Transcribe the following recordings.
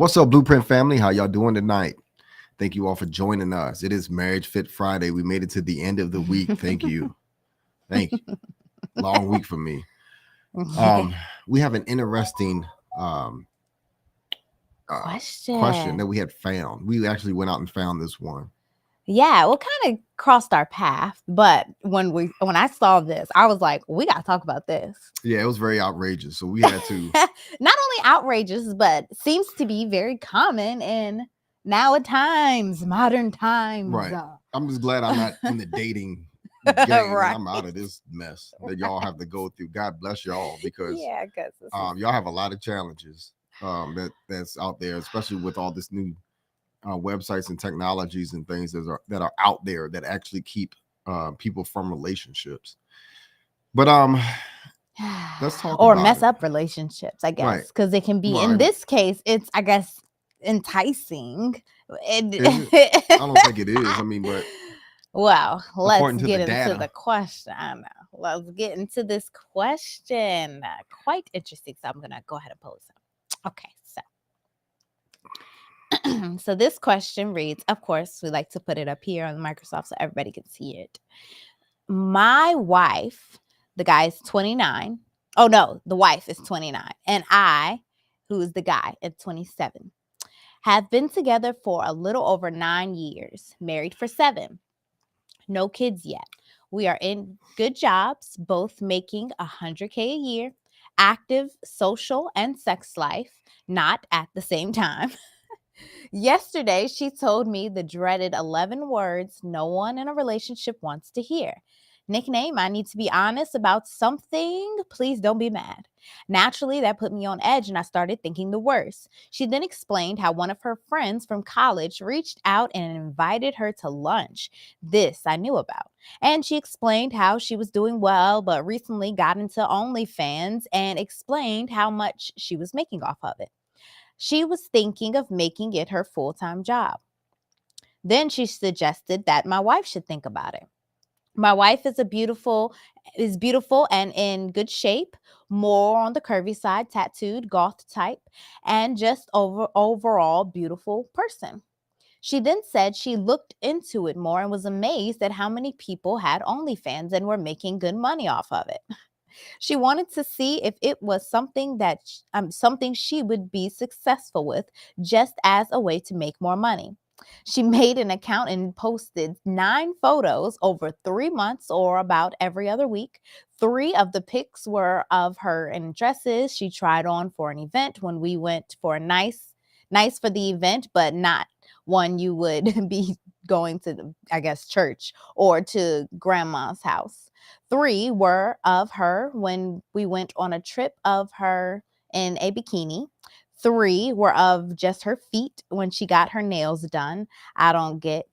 What's up, Blueprint family? How y'all doing tonight? Thank you all for joining us. It is Marriage Fit Friday. We made it to the end of the week. Thank you. Thank you. Long week for me. We have an interesting question that we had found. We actually went out and found this one. Yeah, well, kind of crossed our path, but when I saw this, I was like, we got to talk about this. Yeah, it was very outrageous, so we had to. Not only outrageous, but seems to be very common in nowadays, modern times. Right. I'm just glad I'm not in the dating game. Right. I'm out of this mess that y'all have to go through. God bless y'all because y'all have a lot of challenges that's out there, especially with all this new websites and technologies and things that are out there that actually keep people from relationships. But let's talk or about mess it. up relationships, I guess, Right. because it can be. Well, in this case, it's, I guess, enticing. I don't think it is. I mean, but well, let's get into data. the question. I know. Let's get into this question. Quite interesting. So I'm gonna go ahead and pose it. Okay, so so this question reads. Of course, we like to put it up here on Microsoft so everybody can see it. My wife, the guy is 29. Oh no, the wife is 29, and I, who is the guy, at 27. Have been together for a little over 9 years, married for 7. No kids yet. We are in good jobs, both making $100K a year, active social and sex life, not at the same time. Yesterday, she told me the dreaded 11 words no one in a relationship wants to hear. Nickname, I need to be honest about something. Please don't be mad. Naturally, that put me on edge and I started thinking the worst. She then explained how one of her friends from college reached out and invited her to lunch. This I knew about. And she explained how she was doing well, but recently got into OnlyFans and explained how much she was making off of it. She was thinking of making it her full-time job. Then she suggested that my wife should think about it. My wife is beautiful and in good shape, more on the curvy side, tattooed, goth type, and just overall beautiful person. She then said she looked into it more and was amazed at how many people had OnlyFans and were making good money off of it. She wanted to see if it was something something she would be successful with, just as a way to make more money. She made an account and posted 9 photos over 3 months, or about every other week. 3 of the pics were of her in dresses she tried on for an event when we went for a nice for the event, but not one you would be going to, I guess, church or to grandma's house. 3 were of her when we went on a trip of her in a bikini. 3 were of just her feet when she got her nails done. I don't get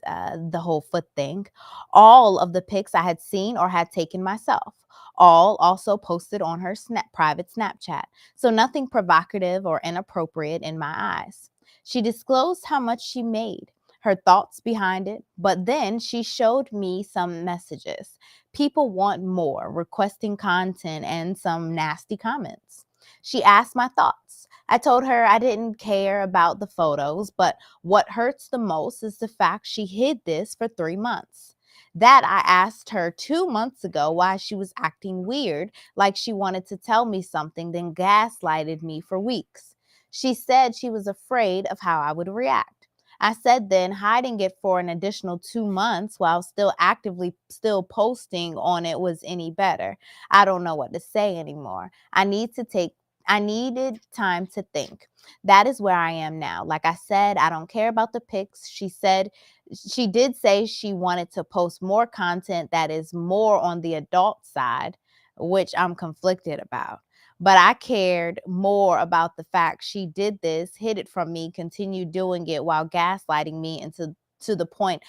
the whole foot thing. All of the pics I had seen or had taken myself. All also posted on her private Snapchat. So nothing provocative or inappropriate in my eyes. She disclosed how much she made, her thoughts behind it, but then she showed me some messages. People want more, requesting content and some nasty comments. She asked my thoughts. I told her I didn't care about the photos, but what hurts the most is the fact she hid this for 3 months. That I asked her 2 months ago why she was acting weird, like she wanted to tell me something, then gaslighted me for weeks. She said she was afraid of how I would react. I said then hiding it for an additional 2 months while still actively posting on it was any better. I don't know what to say anymore. I needed time to think. That is where I am now. Like I said, I don't care about the pics. She did say she wanted to post more content that is more on the adult side, which I'm conflicted about. But I cared more about the fact she did this, hid it from me, continued doing it while gaslighting me to the point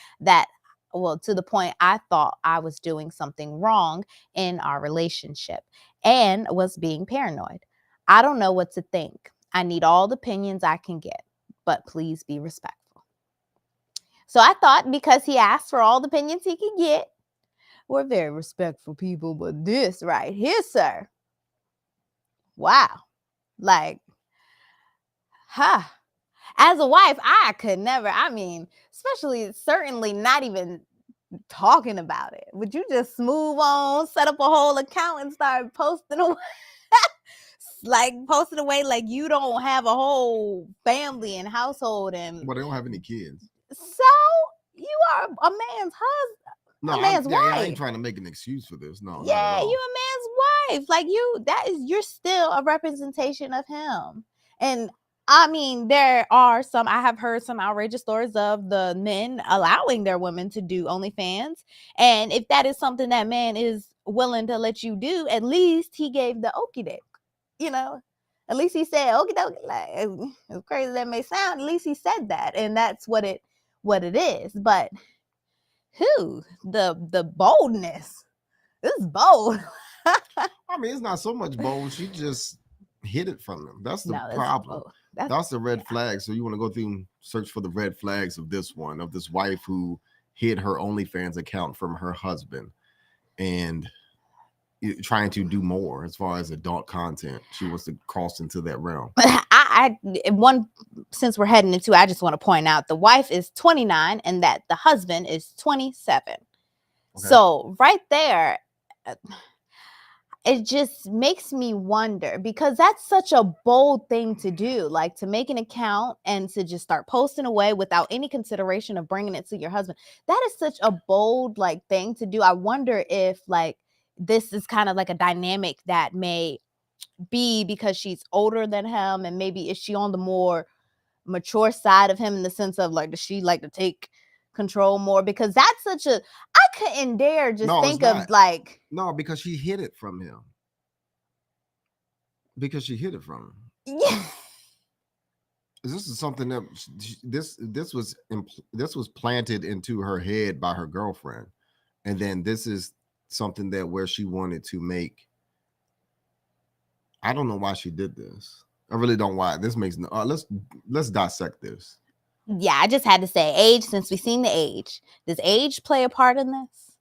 I thought I was doing something wrong in our relationship and was being paranoid. I don't know what to think. I need all the opinions I can get, but please be respectful. So I thought, because he asked for all the opinions he could get, we're very respectful people, but this right here, sir, wow. Like, As a wife, I could never. I mean, certainly not even talking about it. Would you just move on, set up a whole account and start posting away? Like posting away like you don't have a whole family and household and they don't have any kids. So you are a man's husband. No, a man's wife. I ain't trying to make an excuse for this. No, yeah, you a man's wife. Like you're still a representation of him. And I mean, I have heard some outrageous stories of the men allowing their women to do OnlyFans. And if that is something that man is willing to let you do, at least he gave the okie doke, at least he said, okie doke, like, as crazy as that may sound, at least he said that. And that's what it is. But the boldness, this is bold. I mean, it's not so much bold. She just hid it from them. That's the problem. That's the red flag. So you want to go through and search for the red flags of this wife who hid her OnlyFans account from her husband and trying to do more as far as adult content. She wants to cross into that realm. Since we're heading into, I just want to point out the wife is 29 and that the husband is 27. Okay. So right there, it just makes me wonder, because that's such a bold thing to do, like to make an account and to just start posting away without any consideration of bringing it to your husband. That is such a bold thing to do. I wonder if this is kind of like a dynamic that may be because she's older than him, and maybe is she on the more mature side of him in the sense of does she like to take control more? Because that's I couldn't dare just think of no, because she hid it from him. Yeah. This is something that this was planted into her head by her girlfriend, and then this is something that where she wanted to make. I don't know why she did this. I really don't why. This makes no. Let's dissect this. Yeah, I just had to say age, since we've seen the age. Does age play a part in this?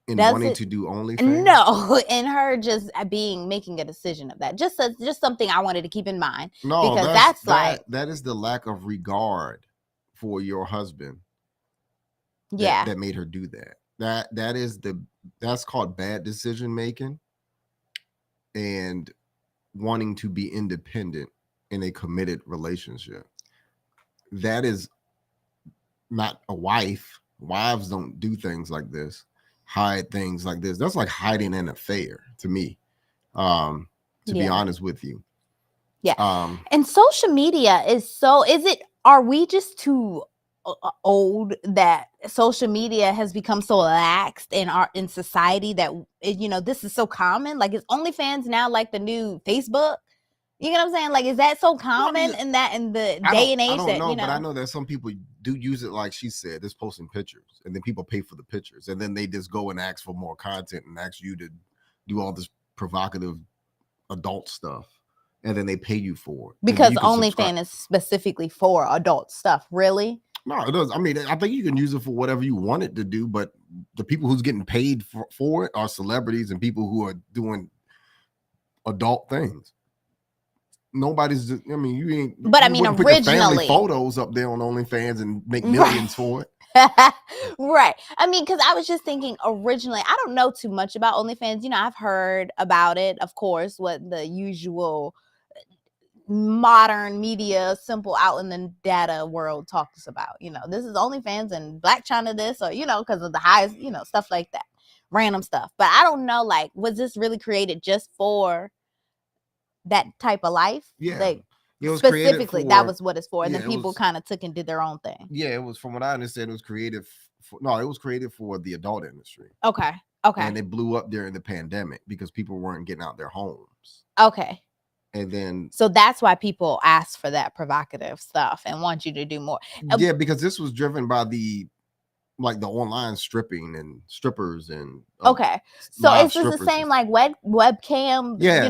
In wanting to do OnlyFans? No, in her just making a decision of that. Just something I wanted to keep in mind. No, because that is the lack of regard for your husband. That made her do that. That's called bad decision making and wanting to be independent in a committed relationship. That is not a wife. Wives don't do things like this, hide things like this. That's like hiding an affair to me, to be honest with you. Yeah. And social media are we just too old that social media has become so laxed in society that this is so common? Like, is OnlyFans now like the new Facebook? You know what I'm saying? Like, is that so common in the day and age? But I know that some people do use it, like she said, just posting pictures, and then people pay for the pictures, and then they just go and ask for more content and ask you to do all this provocative adult stuff, and then they pay you for it. Because OnlyFans is specifically for adult stuff, really? No, it does. I mean, I think you can use it for whatever you want it to do, but the people who's getting paid for it are celebrities and people who are doing adult things. Nobody's just, I mean, you ain't. But I mean, originally, put your family photos up there on OnlyFans and make millions for it. Right. I mean, because I was just thinking originally, I don't know too much about OnlyFans. I've heard about it, of course, what the usual modern media, simple out in the data world talks about. This is OnlyFans and Black China this, or, because of the highest, stuff like that. Random stuff. But I don't know, was this really created just for that type of life? Yeah. It was specifically that was what it's for, and then people kind of took and did their own thing. Yeah, it was, from what I understand, it was created for the adult industry. Okay. And it blew up during the pandemic because people weren't getting out their homes. Okay. And then, so that's why people ask for that provocative stuff and want you to do more. Yeah, because this was driven by the online stripping and strippers and okay. So it's just the same like webcam. Yeah,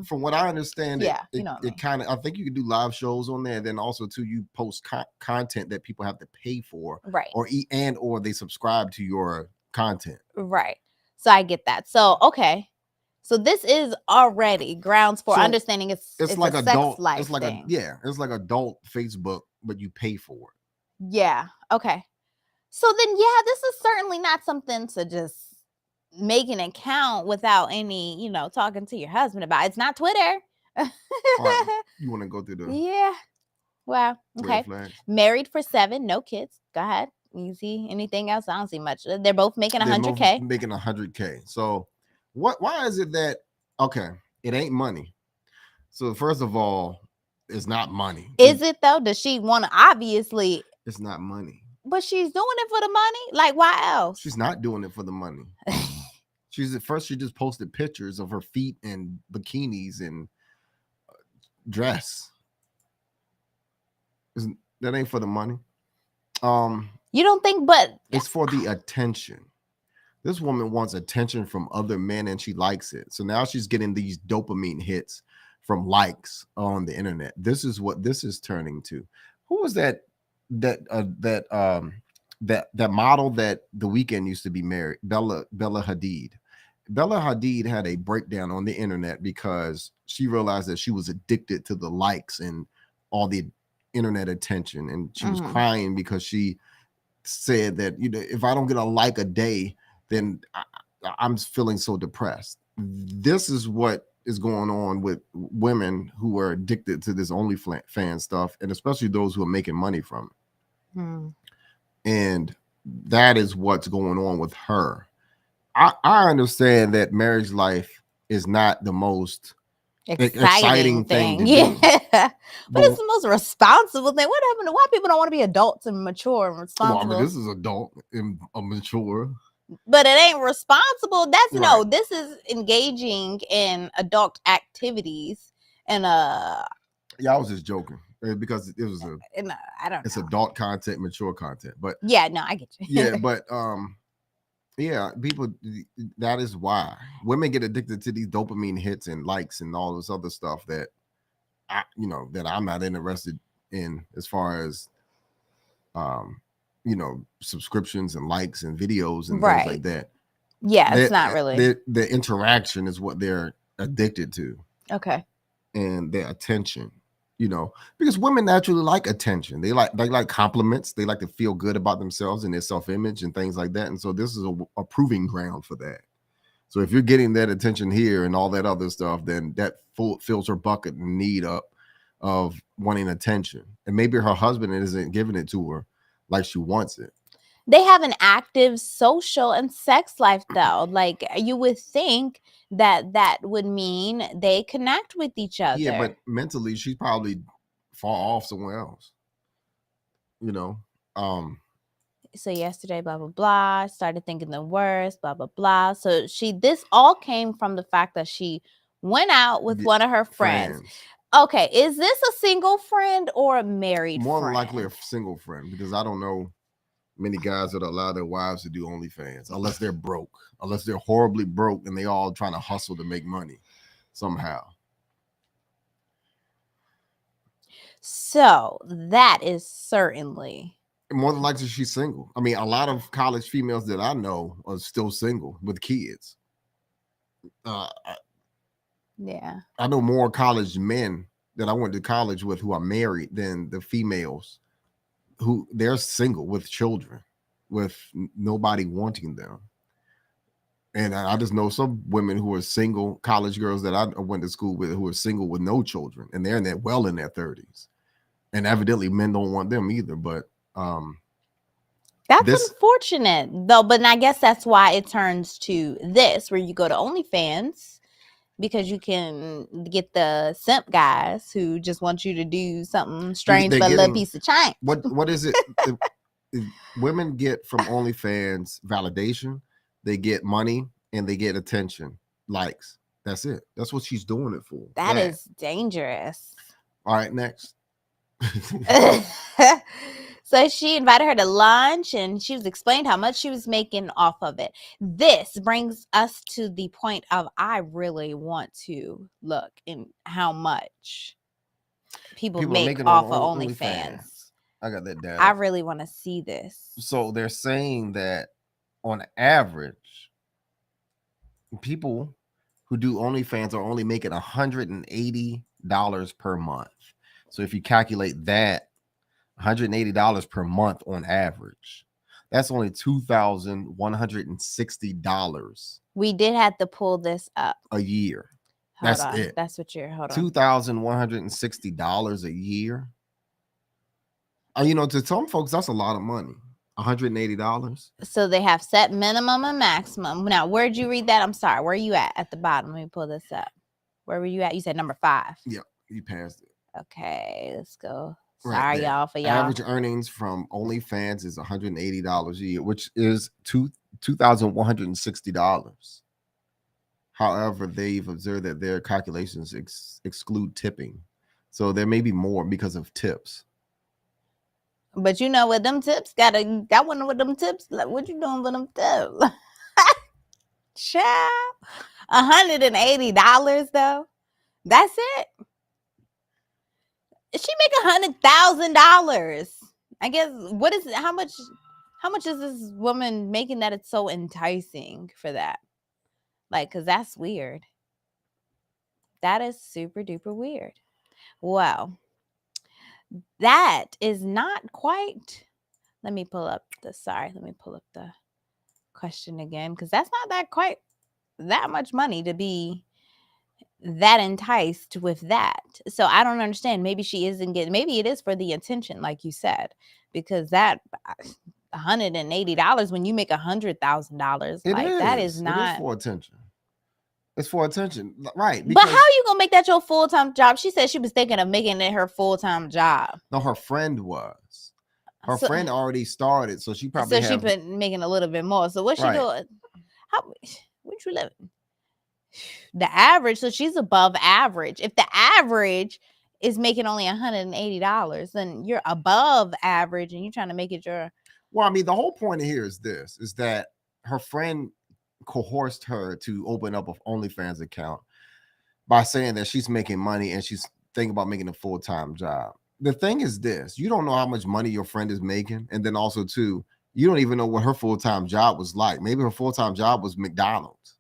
from what I understand, it kind of, I think you can do live shows on there, and then also too you post content that people have to pay for, right? Or they subscribe to your content, right? So I get that. So okay. So this is already grounds for understanding it's like a adult, sex life it's like thing. it's like adult Facebook, but you pay for it. Yeah. Okay. So then, yeah, this is certainly not something to just make an account without any, talking to your husband about. It's not Twitter. All right, you want to go through the Yeah. Wow. Okay. flags? Married for 7, no kids. Go ahead. You see anything else? I don't see much. They're both making $100K. Making $100K. So why is it that it ain't money? So first of all, it's not money. Is it though? Does she want to? Obviously, it's not money. But she's doing it for the money. Like, why else? She's not doing it for the money. She just posted pictures of her feet and bikinis and dress. That ain't for the money. You don't think? But it's for the attention. This woman wants attention from other men and she likes it. So now she's getting these dopamine hits from likes on the internet. This is what this is turning to. Who was that model that The Weeknd used to be married? Bella Hadid. Bella Hadid had a breakdown on the internet because she realized that she was addicted to the likes and all the internet attention. And she was crying because she said that, if I don't get a like a day, then I'm feeling so depressed. This is what is going on with women who are addicted to this OnlyFans stuff, and especially those who are making money from it. And that is what's going on with her. I understand that marriage life is not the most exciting thing to do. But it's the most responsible thing. What happened to why people don't want to be adults and mature and responsible? Well, I mean, this is adult and mature. But it ain't responsible. That's right. This is engaging in adult activities and yeah, I was just joking because it was I don't know. It's adult content, mature content. But yeah, no, I get you. Yeah, but yeah, people, that is why women get addicted to these dopamine hits and likes and all this other stuff that that I'm not interested in as far as subscriptions and likes and videos and things like that. Yeah, it's not really. The interaction is what they're addicted to. Okay. And their attention, because women naturally like attention. They like compliments. They like to feel good about themselves and their self-image and things like that. And so this is a proving ground for that. So if you're getting that attention here and all that other stuff, then that fills her bucket and need up of wanting attention. And maybe her husband isn't giving it to her like she wants it. They have an active social and sex life, though. Like, you would think that would mean they connect with each other. Yeah, but mentally, she's probably far off somewhere else. So yesterday, blah, blah, blah, started thinking the worst, blah, blah, blah. So this all came from the fact that she went out with one of her friends. Okay, is this a single friend or a married More friend? More likely a single friend, because I don't know many guys that allow their wives to do OnlyFans unless they're broke, unless they're horribly broke and they all trying to hustle to make money somehow. So that is certainly more than likely she's single. I mean, a lot of college females that I know are still single with kids. Yeah. I know more college men that I went to college with who are married than the females who they're single with children, with nobody wanting them. And I just know some women who are single, college girls that I went to school with who are single with no children, and they're in their 30s. And evidently men don't want them either. But that's unfortunate though. But I guess that's why it turns to this, where you go to OnlyFans, because you can get the simp guys who just want you to do something strange for a little piece of change. What is it? Women get from OnlyFans validation, they get money, and they get attention, likes. That's it. That's what she's doing it for. That is dangerous. All right, next. So she invited her to lunch and she was explained how much she was making off of it. This brings us to the point of I really want to look in how much people make off of OnlyFans. I got that down. I really want to see this. So they're saying that on average, people who do OnlyFans are only making $180 per month. So if you calculate that, $180 per month on average, that's only $2,160. We did have to pull this up a year. Hold on. It. That's what you're. Hold on. $2,160 a year. To some folks, that's a lot of money. $180. So they have set minimum and maximum. Now, where'd you read that? I'm sorry. Where are you at the bottom? Let me pull this up. Where were you at? You said number 5. Yep, you passed it. Okay, let's go. Right sorry, there. y'all, for y'all. Average earnings from OnlyFans is $180 a year, which is $2,160. However, they've observed that their calculations exclude tipping. So there may be more because of tips. But with them tips, got one with them tips. Like, what you doing with them tips? Child, $180 though. That's it. She make $100,000. I guess. What is it? How much is this woman making that it's so enticing for that? Like, because that's weird. That is super duper weird. Well, that is not quite. Let me pull up the question again, because that's not that much money to be that enticed with that. So I don't understand. Maybe she isn't getting. Maybe it is for the attention, like you said, because that $180 when you make $100,000, that is not. It is for attention. It's for attention, right? But how are you gonna make that your full-time job? She said she was thinking of making it her full-time job. No, her friend was. Her friend already started, so she probably. So she been making a little bit more. So what's she doing? Where you living? The average. So she's above average. If the average is making only $180, then you're above average, and you're trying to make it your. Well, I mean, the whole point here is that her friend coerced her to open up an OnlyFans account by saying that she's making money and she's thinking about making a full-time job. The thing is this: you don't know how much money your friend is making, and then also too, you don't even know what her full-time job was like. Maybe her full-time job was McDonald's,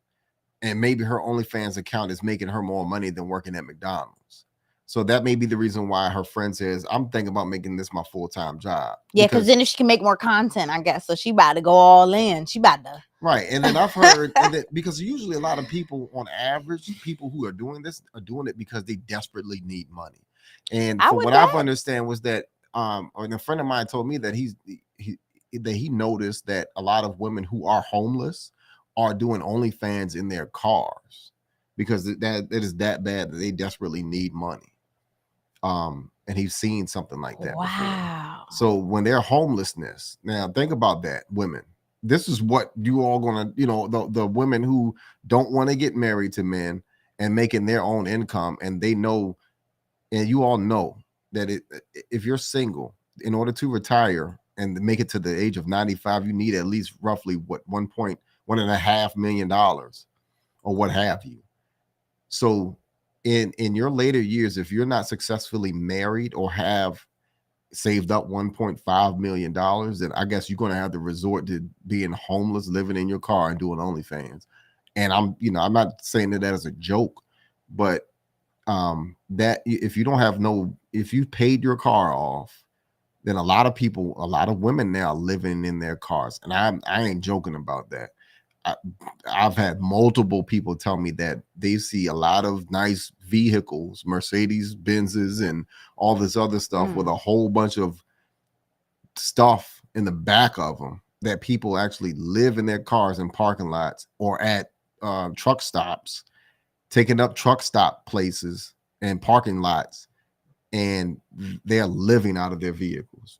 and maybe her OnlyFans account is making her more money than working at McDonald's. So that may be the reason why her friend says, I'm thinking about making this my full-time job. Yeah, because then if she can make more content, I guess. So she about to go all in. She about to. Right. And then I've heard because usually a lot of people, on average, people who are doing this are doing it because they desperately need money. And from what I've understand was that a friend of mine told me that he noticed that a lot of women who are homeless are doing OnlyFans in their cars because it is that bad that they desperately need money. And he's seen something like that. Wow. Before. So when they're homelessness, now think about that, women. This is what you all gonna, the women who don't want to get married to men and making their own income, and they know, and you all know that if you're single, in order to retire and make it to the age of 95, you need at least roughly $1.5 million or what have you. So in your later years, if you're not successfully married or have saved up $1.5 million, then I guess you're going to have to resort to being homeless, living in your car and doing OnlyFans. And I'm not saying that as a joke, but that if you paid your car off, then a lot of women now are living in their cars. And I ain't joking about that. I've had multiple people tell me that they see a lot of nice vehicles, Mercedes Benzes and all this other stuff with a whole bunch of stuff in the back of them, that people actually live in their cars in parking lots or at truck stops, taking up truck stop places and parking lots, and they're living out of their vehicles.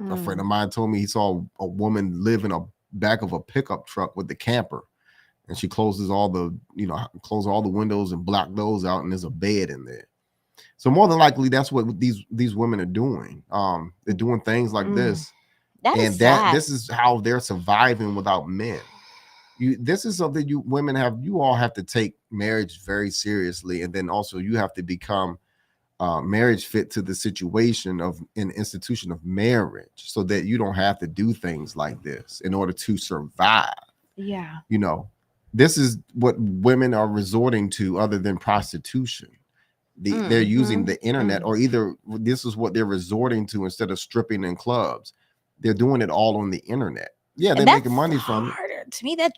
A friend of mine told me he saw a woman live in a back of a pickup truck with the camper, and she closes all the windows and block those out, and there's a bed in there. So more than likely that's what these women are doing. They're doing things like this, this is how they're surviving without men. This is something you all have to take marriage very seriously, and then also you have to become marriage fit to the situation of an institution of marriage, so that you don't have to do things like this in order to survive. Yeah. this is what women are resorting to other than prostitution. They're using the internet, or either this is what they're resorting to instead of stripping in clubs. They're doing it all on the internet. Yeah, they're making money from it. To me, that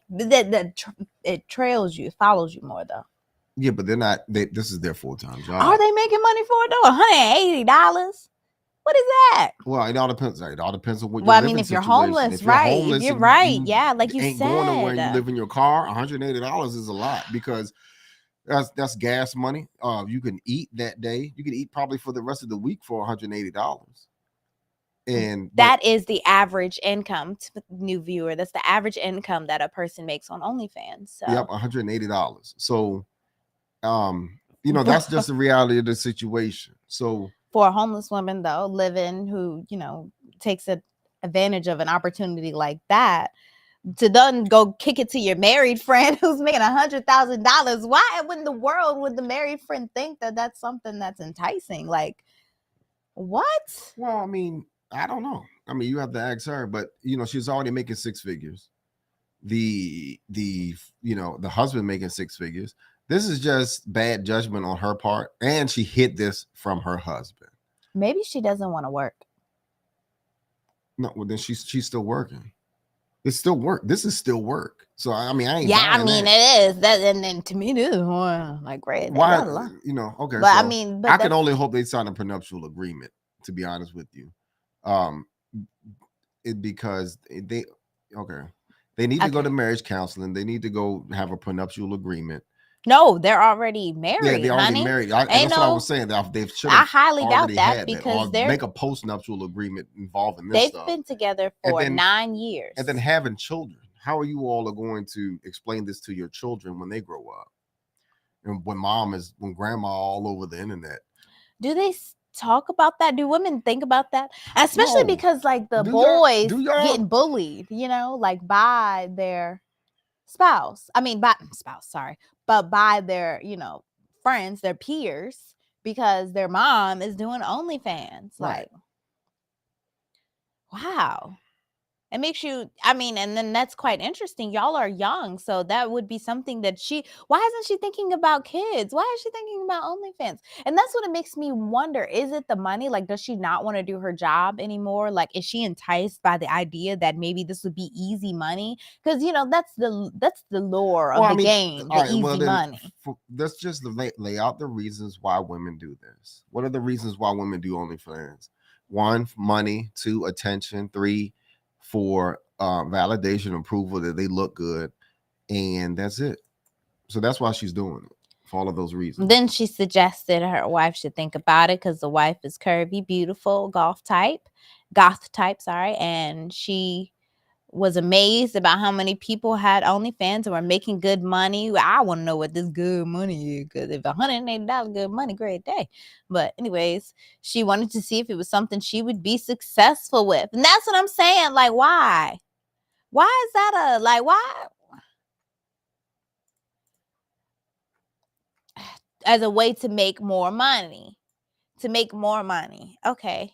it trails you, follows you more though. Yeah, but they're not. This is their full-time job. Are they making money for it though? $180. What is that? Well, it all depends. It all depends on what. Well, I mean, if you're homeless, right? If you're right, yeah, like you ain't said, going nowhere. You live in your car. $180 is a lot because that's gas money. You can eat that day. You can eat probably for the rest of the week for $180. And that is the average income to new viewer. That's the average income that a person makes on OnlyFans. So. Yep, $180. So, that's just the reality of the situation. So. For a homeless woman, though, living who, takes advantage of an opportunity like that, to then go kick it to your married friend who's making $100,000, why in the world would the married friend think that that's something that's enticing? Like, what? Well, I mean, I don't know. I mean, you have to ask her, but, she's already making six figures. The husband making six figures. This is just bad judgment on her part, and she hid this from her husband. Maybe she doesn't want to work. No, well then she's still working. It's still work. This is still work. So I mean, I ain't. Yeah, I mean that. It is that, and then to me, this is like great. Why? Okay. But so I mean, I can only hope they sign a prenuptial agreement. To be honest with you, because they need to go to marriage counseling. They need to go have a prenuptial agreement. No, they're already married. Yeah, they're already married. That's what I was saying. I highly doubt that because they make a postnuptial agreement involving this. They've been together for 9 years, and then having children. How are you all going to explain this to your children when they grow up, and when grandma all over the internet? Do they talk about that? Do women think about that? Especially because like the boys getting bullied, like by their spouse. I mean, but by their, friends, their peers, because their mom is doing OnlyFans. Right. Like, wow. It makes you, and then that's quite interesting. Y'all are young, so that would be something that why isn't she thinking about kids? Why is she thinking about OnlyFans? And that's what it makes me wonder. Is it the money? Like, does she not want to do her job anymore? Like, is she enticed by the idea that maybe this would be easy money? Because, that's the lore of the game, easy money. Let's just lay out the reasons why women do this. What are the reasons why women do OnlyFans? 1, money. 2, attention. 3, for validation, approval that they look good, and that's it. So that's why she's doing it, for all of those reasons. Then she suggested her wife should think about it because the wife is curvy, beautiful, goth type, and she was amazed about how many people had OnlyFans and were making good money. I want to know what this good money is, because if $180 good money, great day. But anyways, she wanted to see if it was something she would be successful with. And that's what I'm saying. Like, why? Why is that why? As a way to make more money. Okay.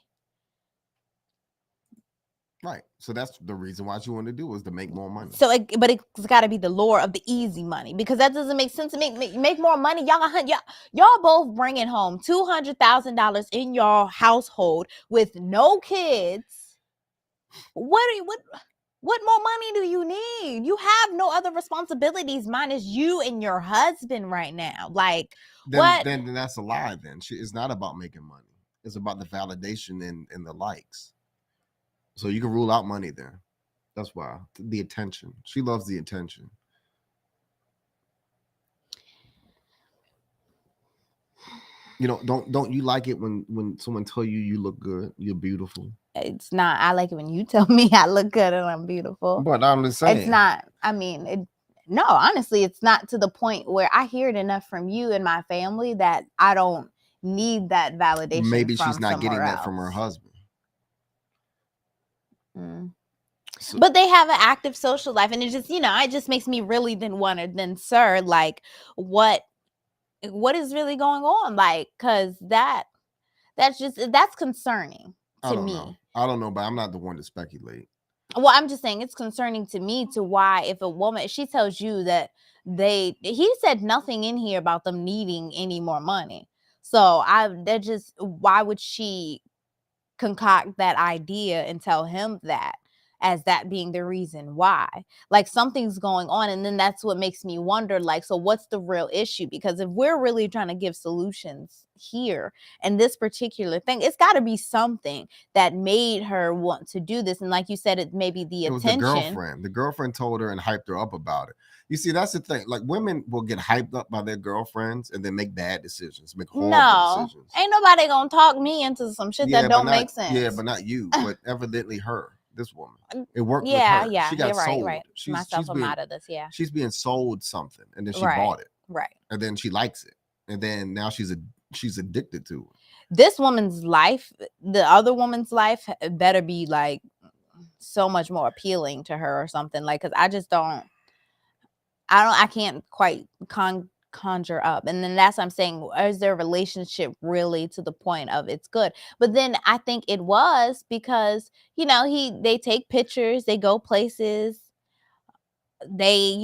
Right. So that's the reason why she wanted to do, is to make more money. So, but it's got to be the lure of the easy money, because that doesn't make sense to make more money. Y'all both bringing home $200,000 in your household with no kids. What more money do you need? You have no other responsibilities minus you and your husband right now. Like, what? Then that's a lie. Then it's not about making money. It's about the validation and the likes. So you can rule out money there. That's why. The attention. She loves the attention. Don't you like it when someone tell you look good, you're beautiful? It's not. I like it when you tell me I look good and I'm beautiful. But I'm just saying. It's not. No, honestly, it's not to the point where I hear it enough from you and my family that I don't need that validation. Maybe she's not getting that from her husband. So, but they have an active social life, and it just makes me really then wonder, sir, like what is really going on? Like, because that's concerning to me. I don't know, but I'm not the one to speculate. Well, I'm just saying it's concerning to me to why, if a woman, she tells you that he said nothing in here about them needing any more money. So why would she concoct that idea and tell him that as that being the reason why? Like, something's going on. And then that's what makes me wonder, like, so what's the real issue? Because if we're really trying to give solutions here and this particular thing, it's got to be something that made her want to do this. And like you said, it may be the attention. The girlfriend told her and hyped her up about it. You see, that's the thing. Like, women will get hyped up by their girlfriends and then make bad decisions, make horrible decisions. Ain't nobody gonna talk me into some shit that don't make sense. Yeah, but not you, but evidently her. This woman, it worked with her. Yeah, she got sold. Right. I'm out of this. Yeah, she's being sold something, and then she bought it. Right, and then she likes it, and then now she's addicted to it. This woman's life, the other woman's life, better be like so much more appealing to her or something. Like, because I can't quite conjure up. And then that's what I'm saying, is their relationship really to the point of it's good? But then I think it was because, they take pictures, they go places, they,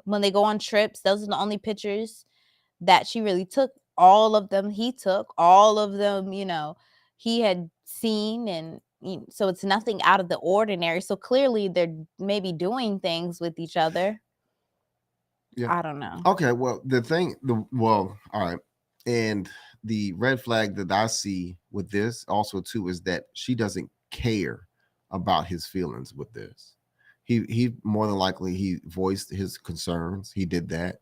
when they go on trips, those are the only pictures that she really took. All of them he took, all of them, he had seen, and so it's nothing out of the ordinary. So clearly they're maybe doing things with each other. Yeah. I don't know. Okay, well, all right. And the red flag that I see with this also too is that she doesn't care about his feelings with this. He more than likely he voiced his concerns. He did that.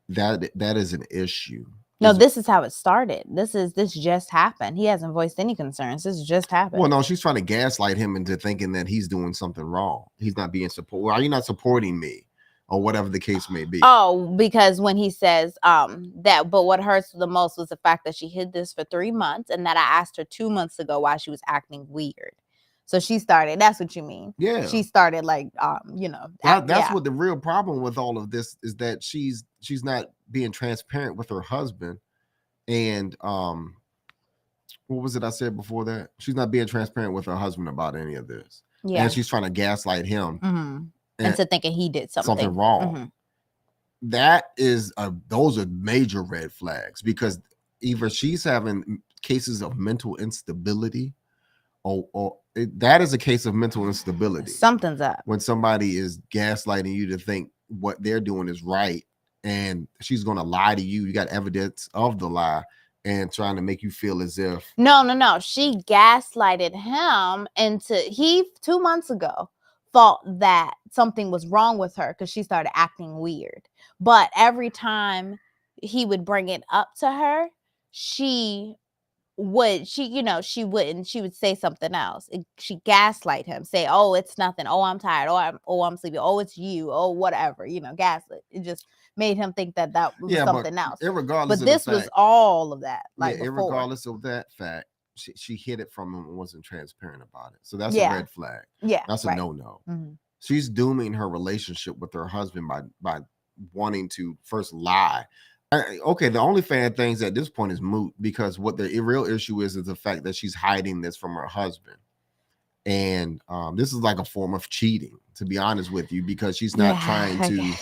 That is an issue. No, this is how it started. This just happened. He hasn't voiced any concerns. This just happened. Well, no, she's trying to gaslight him into thinking that he's doing something wrong. He's not being supported. Why are you not supporting me? Or whatever the case may be. Oh, because when he says that, but what hurts the most was the fact that she hid this for 3 months, and that I asked her 2 months ago why she was acting weird. So she started. That's what you mean? Yeah. She started like, That's what the real problem with all of this is, that she's not being transparent with her husband, and what was it I said before that? She's not being transparent with her husband about any of this. Yeah. And she's trying to gaslight him. Mm-hmm. Into thinking he did something wrong. Mm-hmm. That is those are major red flags, because either she's having cases of mental instability, or that is a case of mental instability. Something's up when somebody is gaslighting you to think what they're doing is right, and she's going to lie to you. You got evidence of the lie, and trying to make you feel as if no. She gaslighted him into 2 months ago. Thought that something was wrong with her because she started acting weird. But every time he would bring it up to her, she would say something else. She gaslight him, say, oh, it's nothing. Oh, I'm tired. Oh, I'm sleepy. Oh, it's you. Oh, whatever, gaslit. It just made him think that was something else. Irregardless, but this was all of that. Like, irregardless of that fact, she hid it from him and wasn't transparent about it. So that's a red flag. Yeah, that's a no-no. Mm-hmm. She's dooming her relationship with her husband by wanting to first lie. Okay, the OnlyFans things at this point is moot, because what the real issue is the fact that she's hiding this from her husband. And this is like a form of cheating, to be honest with you, because she's not trying to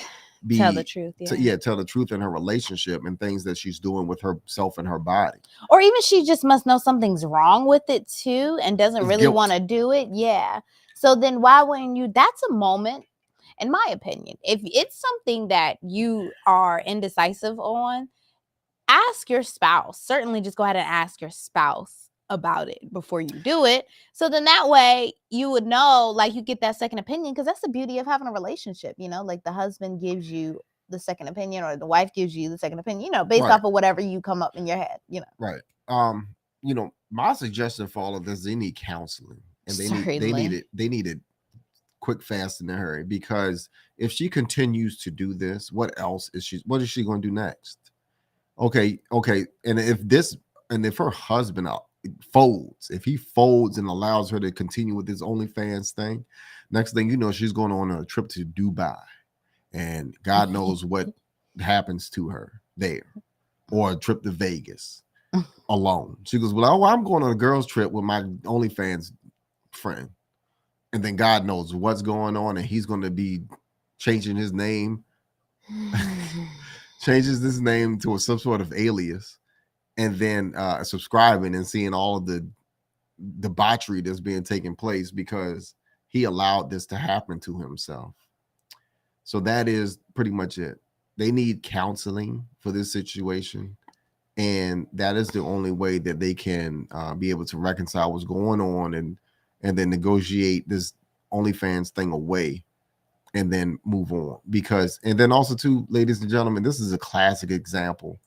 tell the truth. Tell the truth in her relationship and things that she's doing with herself and her body. Or even she just must know something's wrong with it too, and doesn't really want to do it. Yeah. So then why wouldn't you? That's a moment, in my opinion. If it's something that you are indecisive on, ask your spouse. Certainly just go ahead and ask your spouse about it before you do it. So then that way you would know, like, you get that second opinion, because that's the beauty of having a relationship, like the husband gives you the second opinion, or the wife gives you the second opinion, based off of whatever you come up in your head, Right. My suggestion for all of this, they need counseling, and they need it quick, fast, and in a hurry, because if she continues to do this, what is she going to do next? Okay. And if her husband folds, if he folds and allows her to continue with this OnlyFans thing, next thing you know, she's going on a trip to Dubai, and God knows what happens to her there, or a trip to Vegas alone. She goes, well, I'm going on a girls trip with my OnlyFans friend, and then God knows what's going on, and he's going to be changing his name, changes his name to some sort of alias, and then subscribing and seeing all of the debauchery that's being taken place because he allowed this to happen to himself. So that is pretty much it. They need counseling for this situation. And that is the only way that they can be able to reconcile what's going on and then negotiate this OnlyFans thing away and then move on. Because, and then also too, ladies and gentlemen, this is a classic example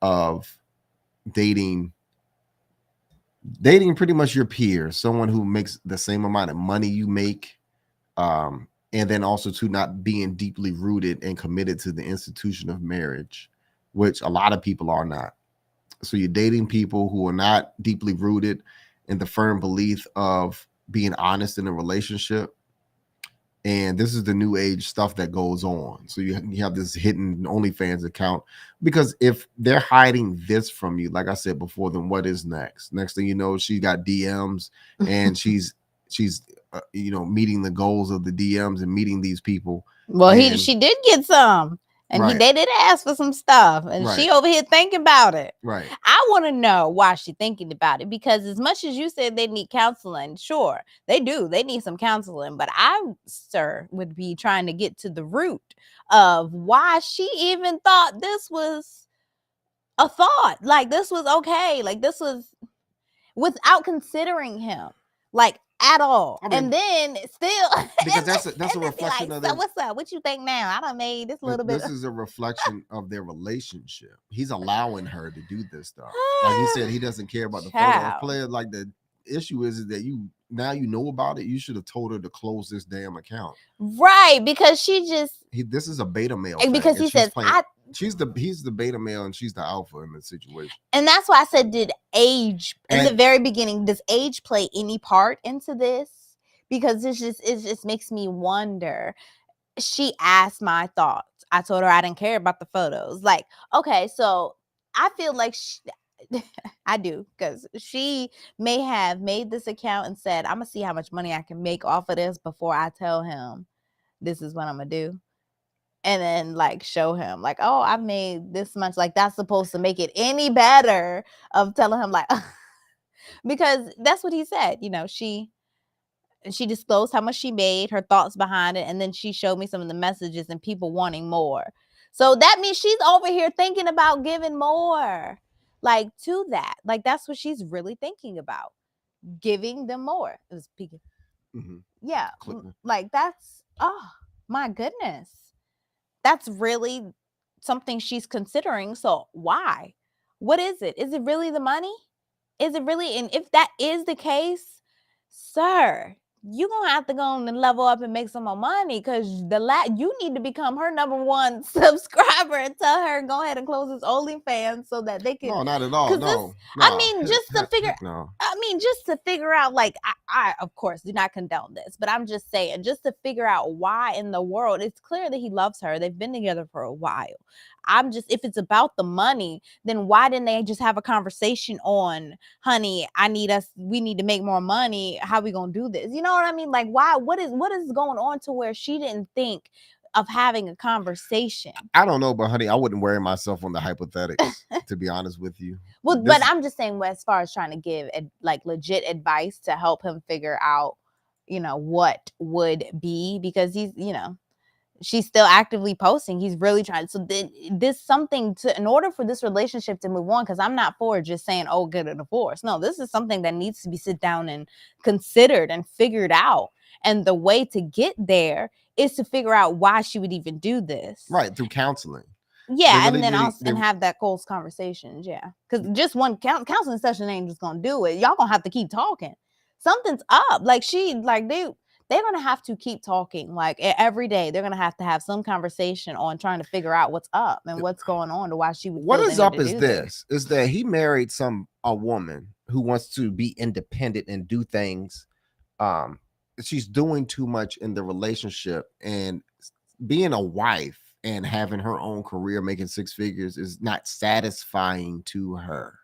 of dating pretty much your peers, someone who makes the same amount of money you make, and then also to not being deeply rooted and committed to the institution of marriage, which a lot of people are not. So you're dating people who are not deeply rooted in the firm belief of being honest in a relationship. And this is the new age stuff that goes on. So you have this hidden OnlyFans account, because if they're hiding this from you, like I said before, then what is next? Next thing you know, she got DMs and she's meeting the goals of the DMs and meeting these people. Well, she did get some. And they did ask for some stuff. And she over here thinking about it. Right. I want to know why she's thinking about it. Because as much as you said they need counseling, sure, they do. They need some counseling. But I, sir, would be trying to get to the root of why she even thought this was a thought. Like, this was okay. Like, this was without considering him. Like, at all. I mean, and then still because that's a reflection like, of their, so what's up? What you think now? I done made this little bit. This is a reflection of their relationship. He's allowing her to do this stuff. Like he said, he doesn't care about the photo player. Like, the issue is that you know about it. You should have told her to close this damn account. Right, because this is a beta male. Because he says he's the beta male and she's the alpha in the situation. And that's why I said, did age in the very beginning, does age play any part into this? Because it just makes me wonder. She asked my thoughts. I told her I didn't care about the photos. Like, okay, so I feel like I do, because she may have made this account and said, I'm gonna see how much money I can make off of this before I tell him this is what I'm gonna do. And then like show him like, oh, I've made this much. Like, that's supposed to make it any better of telling him like, because that's what he said. She disclosed how much she made, her thoughts behind it. And then she showed me some of the messages and people wanting more. So that means she's over here thinking about giving more like to that. Like, that's what she's really thinking about, giving them more. It was peaking. Mm-hmm. Yeah. Like, that's, oh my goodness. That's really something she's considering. So why? What is it? Is it really the money? Is it really? And if that is the case, sir, you're going to have to go on and level up and make some more money, because you need to become her #1 subscriber and tell her, go ahead and close this OnlyFans so that they can. No, not at all. No. I mean, just to figure. No. I mean, just to figure out, like, I of course do not condone this, but I'm just saying, just to figure out why in the world. It's clear that he loves her. They've been together for a while. If it's about the money, then why didn't they just have a conversation on, honey, we need to make more money. How we gonna do this? You know what I mean? Like, why? What is going on to where she didn't think of having a conversation? I don't know, but honey, I wouldn't worry myself on the hypothetics, to be honest with you. Well, but I'm just saying, as far as trying to give like legit advice to help him figure out, what would be, because he's, she's still actively posting. He's really trying. So this something in order for this relationship to move on, because I'm not for just saying, oh, get a divorce. No, this is something that needs to be sit down and considered and figured out. And the way to get there is to figure out why she would even do this. Right, through counseling. Yeah, and then and have that close conversations. Yeah, because just one counseling session ain't just gonna do it. Y'all gonna have to keep talking. Something's up. Like they're going to have to keep talking, like every day. They're going to have some conversation on trying to figure out what's up and what's going on to why she would. What is up is this, is that he married a woman who wants to be independent and do things. She's doing too much in the relationship, and being a wife and having her own career, making 6 figures, is not satisfying to her.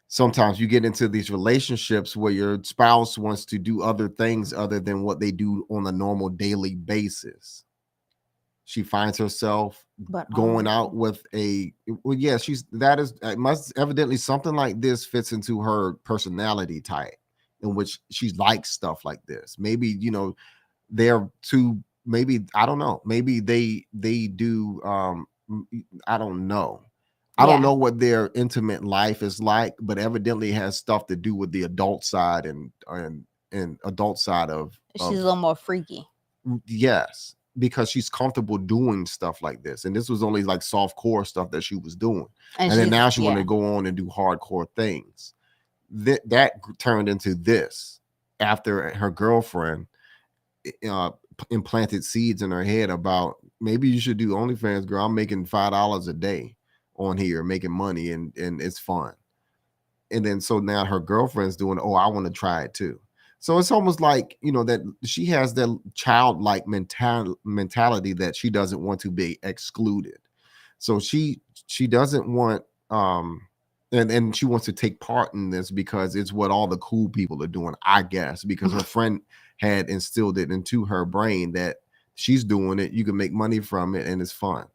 Sometimes you get into these relationships where your spouse wants to do other things other than what they do on a normal daily basis. She finds herself going out with it must evidently something like this fits into her personality type, in which she likes stuff like this. Maybe, they're too, maybe, I don't know, maybe they do, I don't know. I don't know what their intimate life is like, but evidently it has stuff to do with the adult side and adult side of she's a little more freaky. Yes, because she's comfortable doing stuff like this, and this was only like soft core stuff that she was doing, and then now she wanted to go on and do hardcore things. That turned into this after her girlfriend implanted seeds in her head about maybe you should do OnlyFans, girl. I'm making $5 a day on here, making money, and it's fun. And then so now her girlfriend's doing, oh, I want to try it too. So it's almost like, that she has that childlike mentality that she doesn't want to be excluded. So she doesn't want, and she wants to take part in this because it's what all the cool people are doing, I guess, because her friend had instilled it into her brain that she's doing it, you can make money from it, and it's fun.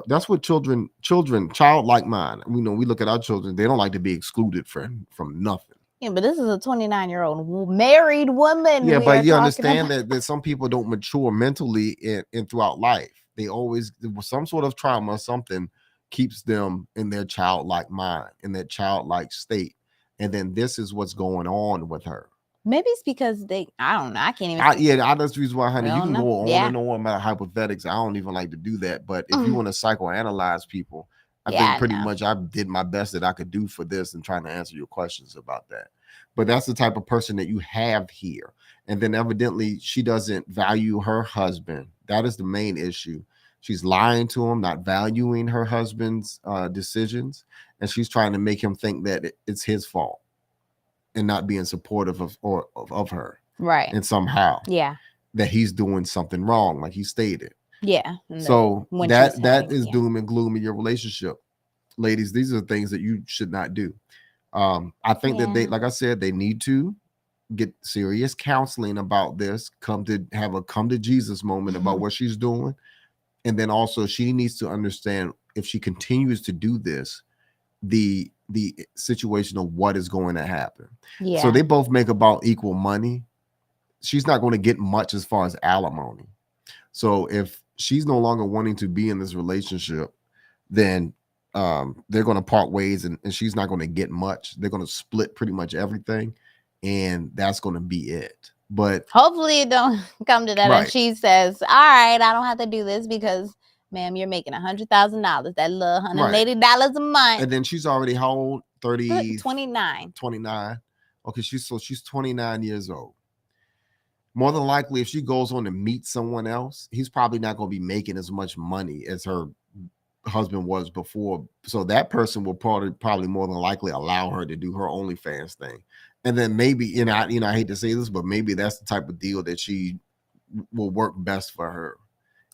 That's what childlike mind. We look at our children, they don't like to be excluded from nothing. Yeah, but this is a 29-year-old married woman. Yeah, but you understand that some people don't mature mentally in throughout life. They always, some sort of trauma, something keeps them in their childlike mind, in that childlike state. And then this is what's going on with her. Maybe it's because I don't know. I can't even. That's the reason why, honey, you can go on and on about hypothetics. I don't even like to do that. But if you want to psychoanalyze people, I think pretty much I did my best that I could do for this and trying to answer your questions about that. But that's the type of person that you have here. And then evidently she doesn't value her husband. That is the main issue. She's lying to him, not valuing her husband's decisions. And she's trying to make him think that it's his fault and not being supportive of her. Right. And somehow. Yeah. That he's doing something wrong, like he stated. Yeah. So that is doom and gloom in your relationship. Ladies, these are things that you should not do. I think that they, like I said, they need to get serious counseling about this, come to Jesus moment about what she's doing. And then also she needs to understand if she continues to do this, the situation of what is going to happen. Yeah. So they both make about equal money. She's not going to get much as far as alimony. So if she's no longer wanting to be in this relationship, then they're going to part ways and she's not going to get much. They're going to split pretty much everything, and that's going to be it. But hopefully it don't come to that. Right. And she says, all right, I don't have to do this because, ma'am, you're making $100,000, that little $180 a month. And then she's already how old? 29. Okay, she's 29 years old. More than likely, if she goes on to meet someone else, he's probably not going to be making as much money as her husband was before. So that person will probably more than likely allow her to do her OnlyFans thing. And then maybe, I hate to say this, but maybe that's the type of deal that she will work best for her.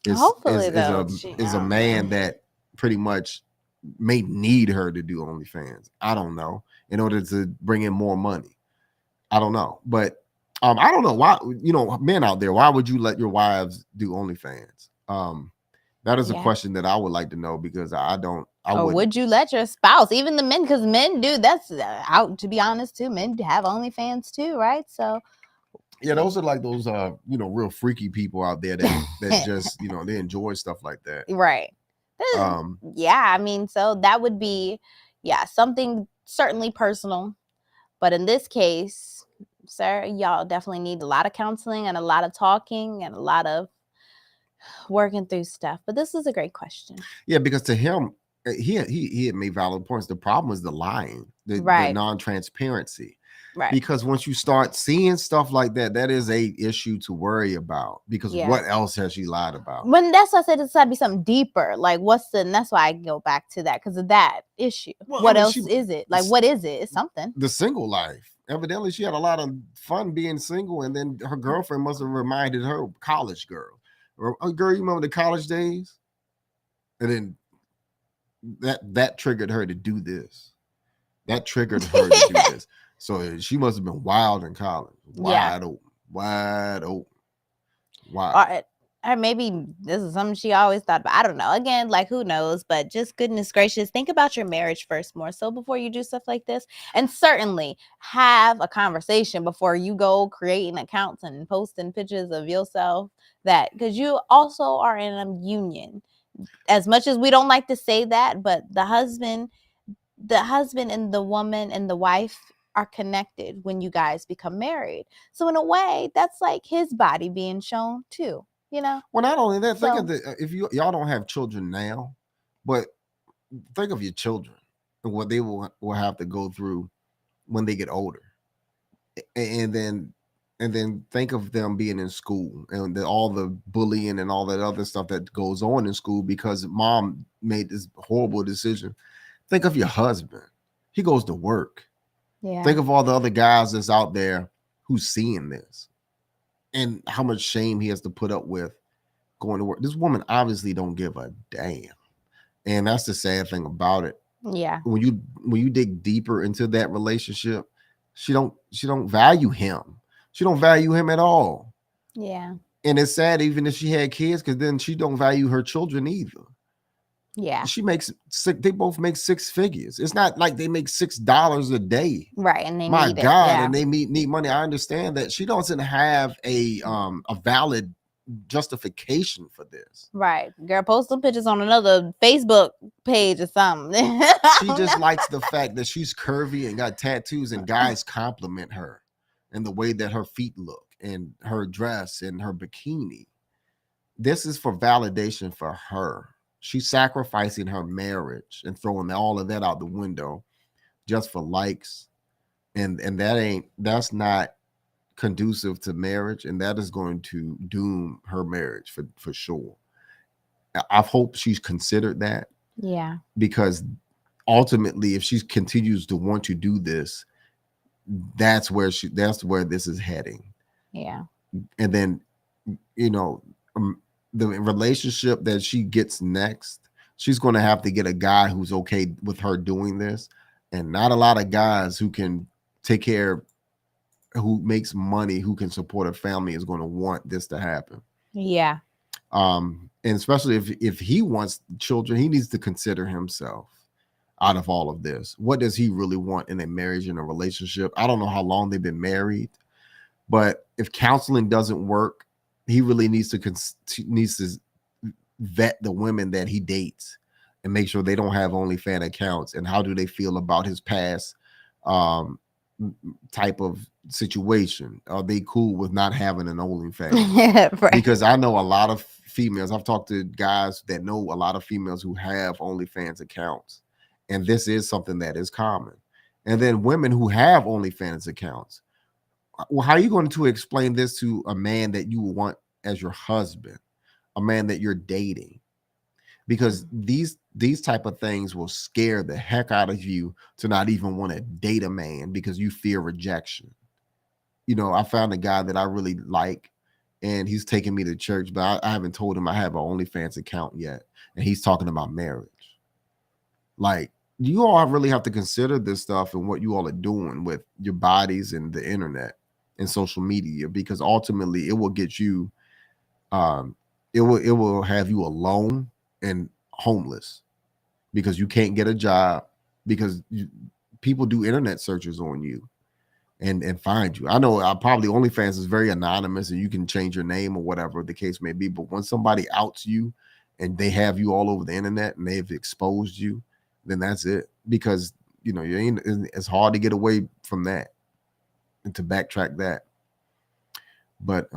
Hopefully, is a man that pretty much may need her to do OnlyFans. I don't know, in order to bring in more money. I don't know, but I don't know why. Men out there, why would you let your wives do OnlyFans? That is a question that I would like to know, because would you let your spouse, even the men, because men do, that's out, to be honest too, men have OnlyFans too, right? So yeah, those are like those real freaky people out there that just they enjoy stuff like that, right? I mean, so that would be something certainly personal, but in this case, sir, y'all definitely need a lot of counseling and a lot of talking and a lot of working through stuff. But this is a great question. Yeah, because to him, he had made valid points. The problem is the lying, the non-transparency. Right. Because once you start seeing stuff like that, that is a issue to worry about. Because what else has she lied about? When that's why I said it's got to be something deeper. Like and that's why I go back to that, because of that issue. Well, what else is it? Like, what is it? It's something. The single life. Evidently, she had a lot of fun being single, and then her girlfriend must have reminded her college girl. Girl, you remember the college days? And then that triggered her to do this. That triggered her to do this. So she must have been wild in college. Wide open. or maybe this is something she always thought about. I don't know. Again, like, who knows? But just goodness gracious, think about your marriage first, more so before you do stuff like this. And certainly have a conversation before you go creating accounts and posting pictures of yourself. That, because you also are in a union. As much as we don't like to say that, but the husband and the woman and the wife are connected when you guys become married. So in a way, that's like his body being shown too, you know? Well, not only that, think of if y'all don't have children now, but think of your children and what they will have to go through when they get older. And then think of them being in school and all the bullying and all that other stuff that goes on in school because mom made this horrible decision. Think of your husband. He goes to work. Yeah. Think of all the other guys that's out there who's seeing this and how much shame he has to put up with going to work. This woman obviously don't give a damn. And that's the sad thing about it. Yeah. When you dig deeper into that relationship, she don't value him. She don't value him at all. Yeah. And it's sad even if she had kids, because then she don't value her children either. Yeah. They both make 6 figures. It's not like they make $6 a day. Right. And they My need God, it. Yeah. and they need money. I understand that she doesn't have a valid justification for this. Right. Girl, post some pictures on another Facebook page or something. She just likes the fact that she's curvy and got tattoos and guys compliment her and the way that her feet look and her dress and her bikini. This is for validation for her. She's sacrificing her marriage and throwing all of that out the window just for likes. And that's not conducive to marriage, and that is going to doom her marriage for sure. I hope she's considered that. Yeah. Because ultimately, if she continues to want to do this, that's where this is heading. Yeah. And then, the relationship that she gets next, she's going to have to get a guy who's okay with her doing this, and not a lot of guys who can take care, who makes money, who can support a family is going to want this to happen. Yeah. And especially if he wants children, he needs to consider himself out of all of this. What does he really want in a marriage, in a relationship? I don't know how long they've been married, but if counseling doesn't work, he really needs to vet the women that he dates and make sure they don't have OnlyFans accounts, and how do they feel about his past type of situation. Are they cool with not having an OnlyFans? Yeah, right. Because I know a lot of females. I've talked to guys that know a lot of females who have OnlyFans accounts, and this is something that is common. And then women who have OnlyFans accounts. Well, how are you going to explain this to a man that you want as your husband, a man that you're dating? Because these type of things will scare the heck out of you to not even want to date a man because you fear rejection. I found a guy that I really like, and he's taking me to church, but I haven't told him I have an OnlyFans account yet. And he's talking about marriage. Like, you all really have to consider this stuff and what you all are doing with your bodies and the internet and social media, because ultimately it will get you, it will have you alone and homeless because you can't get a job, because people do internet searches on you and find you. I know probably OnlyFans is very anonymous and you can change your name or whatever the case may be, but when somebody outs you and they have you all over the internet and they've exposed you, then that's it. Because it's hard to get away from that and to backtrack that. But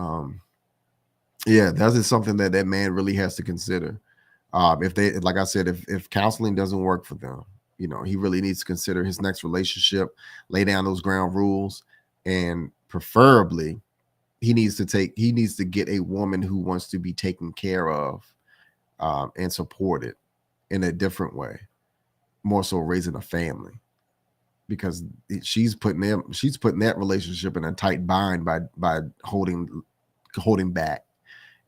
yeah, that is something that man really has to consider. If they, like I said, if counseling doesn't work for them, he really needs to consider his next relationship, lay down those ground rules, and preferably he needs to get a woman who wants to be taken care of and supported in a different way, more so raising a family, because she's putting that relationship in a tight bind by holding back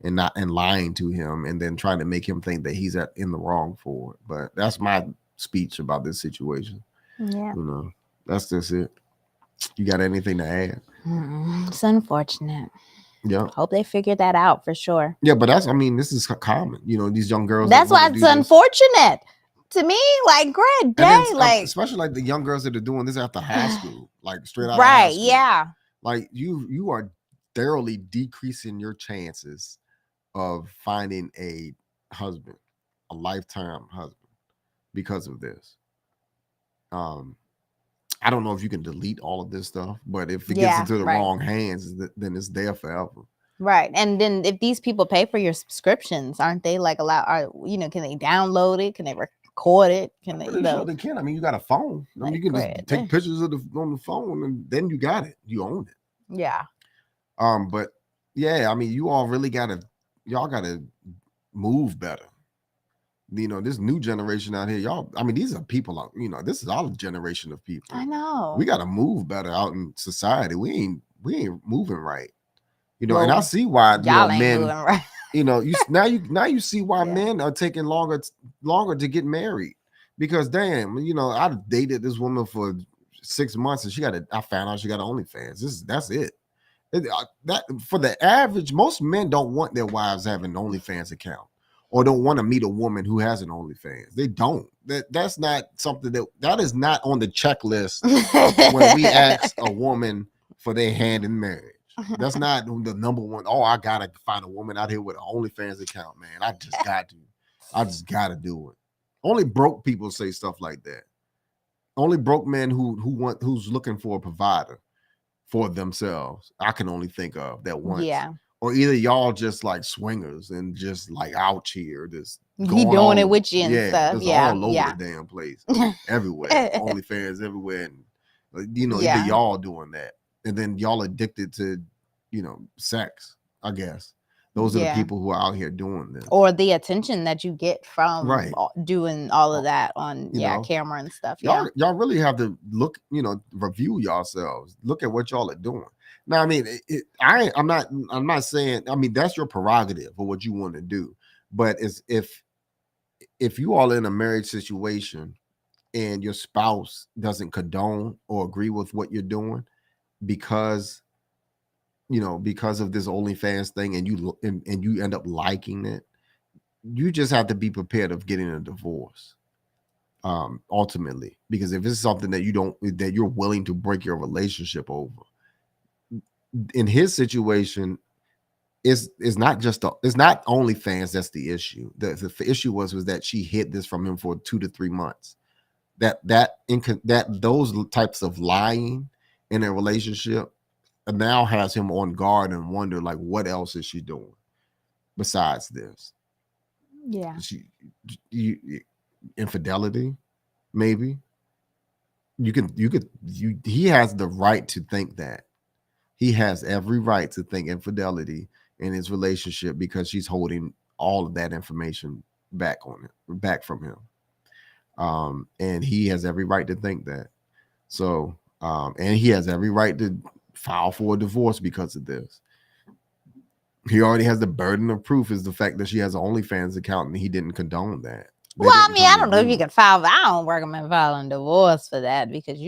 and lying to him, and then trying to make him think that he's in the wrong for it. But that's my speech about this situation. Yeah. That's just it. You got anything to add? It's unfortunate. Yeah. Hope they figured that out for sure. Yeah, but this is common. These young girls. That's why it's unfortunate to me. Like, great day. Like, especially like the young girls that are doing this after high school, like straight out right, of high school. Yeah. Like you are thoroughly decreasing your chances of finding a husband, a lifetime husband, because of this. I don't know if you can delete all of this stuff, but if it gets into the wrong hands, then it's there forever. Right. And then if these people pay for your subscriptions, aren't they like allowed? Can they download it? Can they record it? Can they? Sure they can. You got a phone. You can just take pictures of on the phone, and then you got it. You own it. Yeah. But yeah, you all really y'all gotta move better. This new generation out here, y'all. These are people. This is our generation of people. I know. We gotta move better out in society. We ain't moving right. And I see why y'all ain't men. Moving right. You see why men are taking longer to get married, because damn, I dated this woman for 6 months and I found out she got OnlyFans. That's it. That for the average, most men don't want their wives having an OnlyFans account, or don't want to meet a woman who has an OnlyFans. They don't. That's not something that is not on the checklist when we ask a woman for their hand in marriage. That's not the number one. Oh, I gotta find a woman out here with an OnlyFans account, man. I just gotta do it. Only broke people say stuff like that. Only broke men who's looking for a provider for themselves. I can only think of that once. Yeah. Or either y'all just like swingers and just like out here, just he doing it with you and stuff. All over the damn place, everywhere. OnlyFans everywhere, and either y'all doing that. And then y'all addicted to, sex, I guess. Those are the people who are out here doing this. Or the attention that you get from doing all of that on camera and stuff. Y'all really have to look, review yourselves. Look at what y'all are doing. Now, I'm not saying, that's your prerogative for what you want to do. But if you all in a marriage situation and your spouse doesn't condone or agree with what you're doing, because of this OnlyFans thing, and you end up liking it, you just have to be prepared of getting a divorce. Ultimately, because if it's something that you're willing to break your relationship over, in his situation, it's not OnlyFans that's the issue. The issue was that she hid this from him for 2 to 3 months. Those types of lying in a relationship now has him on guard and wonder, like, what else is she doing besides this? Yeah. Infidelity, maybe. He has the right to think that. He has every right to think infidelity in his relationship, because she's holding all of that information back from him. And he has every right to think that. So, and he has every right to file for a divorce because of this. He already has the burden of proof, is the fact that she has an OnlyFans account and he didn't condone that. I don't know if you can file. I don't recommend filing divorce for that, because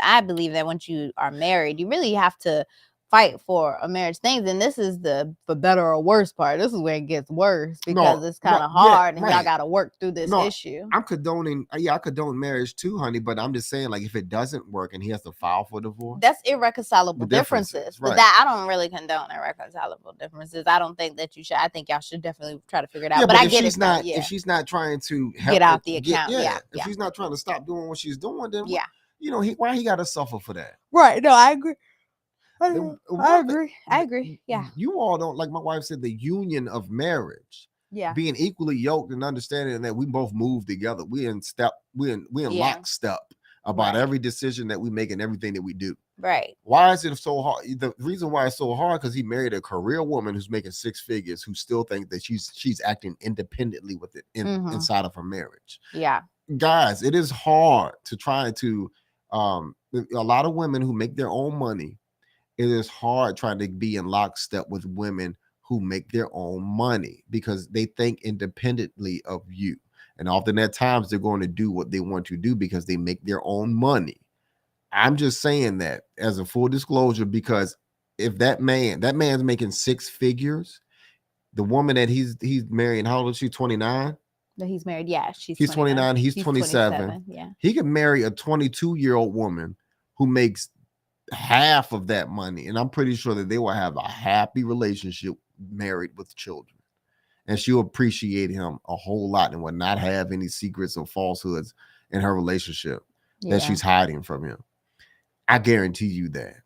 I believe that once you are married, you really have to fight for a marriage things. And this is the for better or worse part. This is where it gets worse, because it's kind of hard, and y'all got to work through this issue. I'm condoning, I condone marriage too, honey, but I'm just saying, like, if it doesn't work and he has to file for divorce, that's irreconcilable differences. But that, I don't really condone irreconcilable differences. I don't think that you should. I think y'all should definitely try to figure it out. But I get it. If she's not trying to get out the account, if she's not trying to stop doing what she's doing, then why he got to suffer for that? Right? No, I agree. I agree. Yeah. You all don't, like my wife said, the union of marriage. Yeah. Being equally yoked and understanding that we both move together. We're in lockstep about every decision that we make and everything that we do. Right. Why is it so hard? The reason why it's so hard, because he married a career woman who's making 6 figures, who still think that she's acting independently with it inside of her marriage. Yeah. Guys, it is hard to try to a lot of women who make their own money. It is hard trying to be in lockstep with women who make their own money, because they think independently of you. And often at times they're going to do what they want to do because they make their own money. I'm just saying that as a full disclosure, because if that man's making 6 figures, the woman that he's marrying, how old is she? 29. No, he's married. Yeah, he's 29. He's 27. Yeah, he could marry a 22-year-old woman who makes half of that money, and I'm pretty sure that they will have a happy relationship, married with children, and she'll appreciate him a whole lot and will not have any secrets or falsehoods in her relationship that she's hiding from him. I guarantee you that.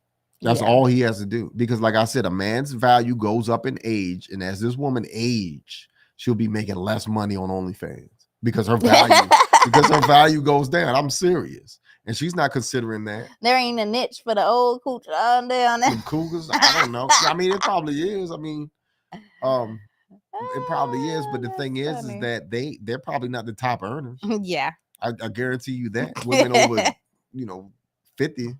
That's all he has to do, because like I said, a man's value goes up in age, and as this woman age, she'll be making less money on OnlyFans because her value goes down. I'm serious. And she's not considering that. There ain't a niche for the old cooch on there. The cougars, I don't know. I mean, it probably is. I mean, it probably is. But the thing is that they're probably not the top earners. Yeah, I guarantee you that. Women over, 50.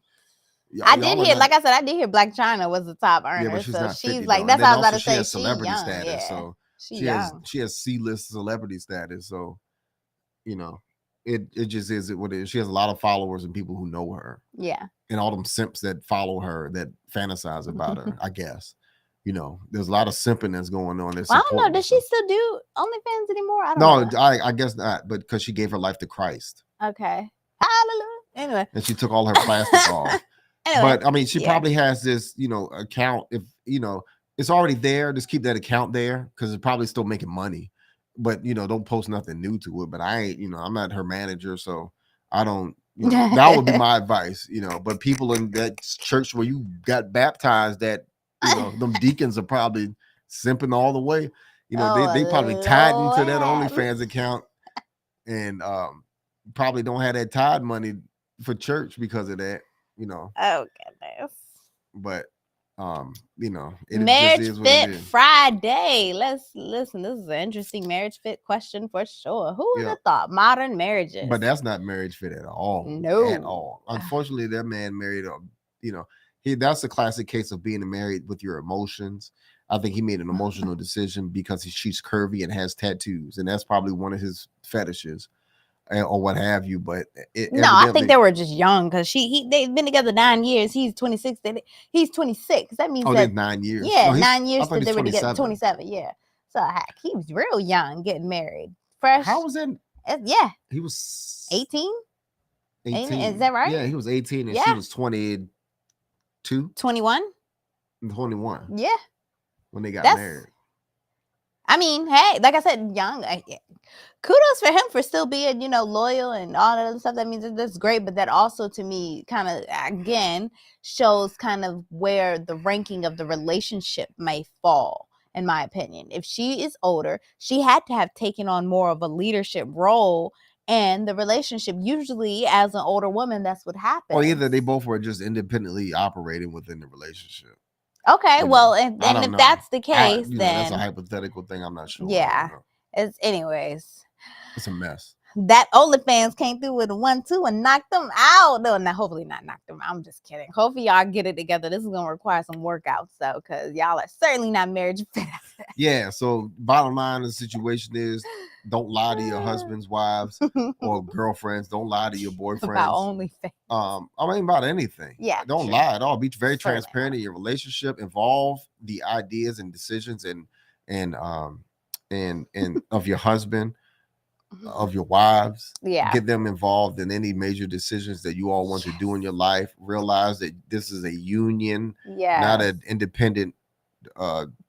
I did hear, like I said, I did hear Black China was the top earner. Yeah, but she's so not 50, she's like, though. that's how I was about to say. She has She's celebrity young, status, yeah. so she has C-list celebrity status. So, it just is what it is. She has a lot of followers and people who know her. Yeah. And all them simps that follow her, that fantasize about her, I guess. There's a lot of simping that's going on. I don't know. Does she still do OnlyFans anymore? I don't know. I guess not, but because she gave her life to Christ. Okay. Hallelujah. Anyway. And she took all her plastic off. Anyway, but I mean, she probably has this, account. If it's already there, just keep that account there, because it's probably still making money. But don't post nothing new to it. But I ain't, I'm not her manager, so I don't. That would be my advice. But people in that church where you got baptized, that them deacons are probably simping all the way. They probably tied into that OnlyFans account, and probably don't have that tithe money for church because of that. Oh goodness. But Marriage Fit Friday. Let's listen. This is an interesting marriage fit question for sure. Who would have thought modern marriages? But that's not marriage fit at all. No, at all. Unfortunately, that man married that's a classic case of being married with your emotions. I think he made an emotional decision because she's curvy and has tattoos, and that's probably one of his fetishes. Or what have you, but I think they were just young, because they've been together 9 years. He's 26. He's 26. That means that 9 years. Yeah, 9 years that they were together. 27. Yeah. So heck, he was real young getting married. Fresh. How was it? Yeah. He was 18. 18. Is that right? Yeah, he was 18 and she was 22. 21. 21. Yeah. When they got married. I mean, hey, like I said, young. Kudos for him for still being, loyal and all that other stuff. That means that's great. But that also, to me, kind of, again, shows kind of where the ranking of the relationship may fall, in my opinion. If she is older, she had to have taken on more of a leadership role. And the relationship, usually as an older woman, that's what happens. Or either they both were just independently operating within the relationship. Okay, well, and if that's the case, then that's a hypothetical thing. I'm not sure. Yeah, anyways. It's a mess. That OnlyFans came through with a 1-2 and knocked them out. No, hopefully not knocked them out. I'm just kidding. Hopefully y'all get it together. This is gonna require some workouts, though, because y'all are certainly not marriage fit. Yeah. So bottom line of the situation is, don't lie to your husbands, wives, or girlfriends. Don't lie to your boyfriends. About OnlyFans. I mean, about anything. Yeah. Don't lie at all. Be very transparent in your relationship. Involve the ideas and decisions and of your husband, of your wives. Yeah. Get them involved in any major decisions that you all want to do in your life. Realize that this is a union, not an independent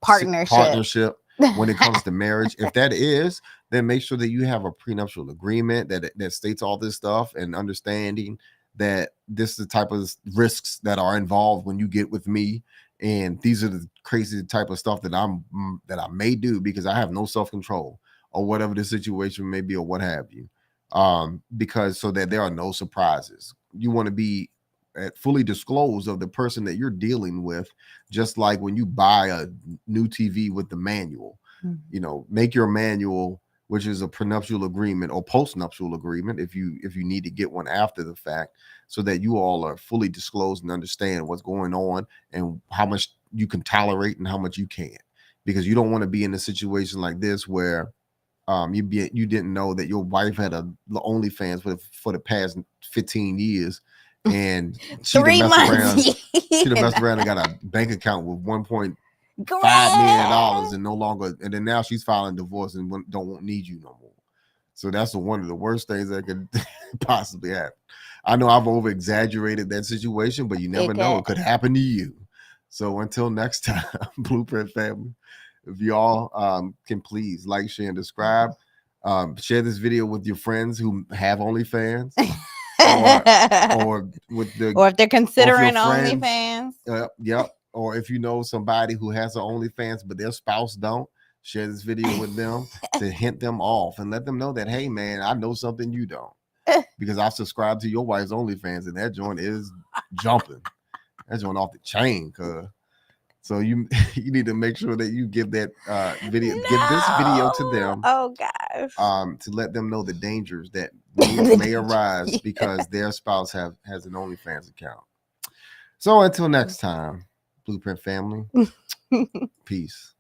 partnership when it comes to marriage. If that is, then make sure that you have a prenuptial agreement that states all this stuff, and understanding that this is the type of risks that are involved when you get with me, and these are the crazy type of stuff that I may do because I have no self-control, or whatever the situation may be, or what have you, because so that there are no surprises. You want to be fully disclosed of the person that you're dealing with, just like when you buy a new TV with the manual. Make your manual, which is a prenuptial agreement or postnuptial agreement, if you need to get one after the fact, so that you all are fully disclosed and understand what's going on and how much you can tolerate and how much you can't, because you don't want to be in a situation like this where you didn't know that your wife had a OnlyFans for the past 15 years, and she 3 months. She messed around and got a bank account with $1.5 million and no longer, and then now she's filing divorce and won't need you no more. So that's one of the worst things that could possibly happen. I know I've over exaggerated that situation, but you never know. It could happen to you. So until next time, Blueprint family, if y'all can please like, share, and subscribe. Share this video with your friends who have OnlyFans. or if they're considering OnlyFans. Yep. Or if you know somebody who has an OnlyFans but their spouse don't, share this video with them to hint them off and let them know that, hey man, I know something you don't, because I subscribe to your wife's OnlyFans and that joint is jumping. That joint off the chain, so you need to make sure that you give that video, give this video to them. Oh gosh. To let them know the dangers that may arise because their spouse has an OnlyFans account. So until next time, Blueprint family, peace.